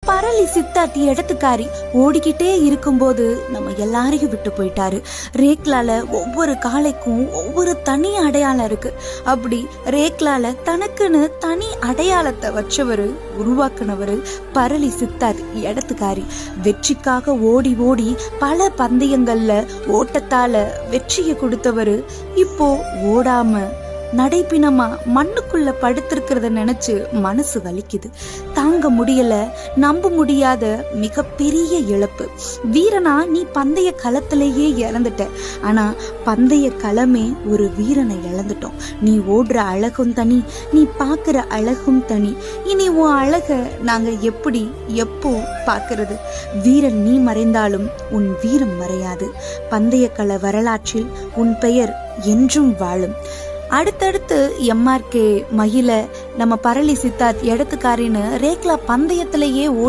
பரளி சித்தார்த்தி இடத்துக்காரி ஓடிக்கிட்டே இருக்கும்போது நம்ம எல்லாரையும் விட்டு போயிட்டாரு. ரேக்லால ஒவ்வொரு காளைக்கும் ஒவ்வொரு தனி அடையாளம் இருக்கு. அப்படி ரேக்லால தனக்குன்னு தனி அடையாளத்தை வச்சவரு, உருவாக்குனவரு பரளி சித்தார்த் இடத்துக்காரி. வெற்றிக்காக ஓடி ஓடி பல பந்தயங்கள்ல ஓட்டத்தால வெற்றியை கொடுத்தவரு இப்போ ஓடாம நடைப்பினமா மண்ணுக்குள்ள படுத்திருக்கிறத நினைச்சு மனசு வலிக்குது. தாங்க முடியல, நம்ப முடியாத மிகப்பெரிய இழப்பு. வீரனா நீ பந்தய களத்திலேயே இறந்துட்ட. ஆனா பந்தய களமே ஒரு வீரனை இழந்துட்டோம். நீ ஓடுற அழகும் தனி, நீ பாக்குற அழகும் தனி. இனி உன் அழக நாங்க எப்படி எப்போ பாக்குறது? வீரன் நீ மறைந்தாலும் உன் வீரம் மறையாது. பந்தய கள வரலாற்றில் உன் பெயர் என்றும் வாழும். அடுத்தடுத்து MRK மகிழ நம்ம பரளி சித்தார்த் இடத்துக்காரின்னு ரேக்லா பந்தயத்திலேயே ஓடி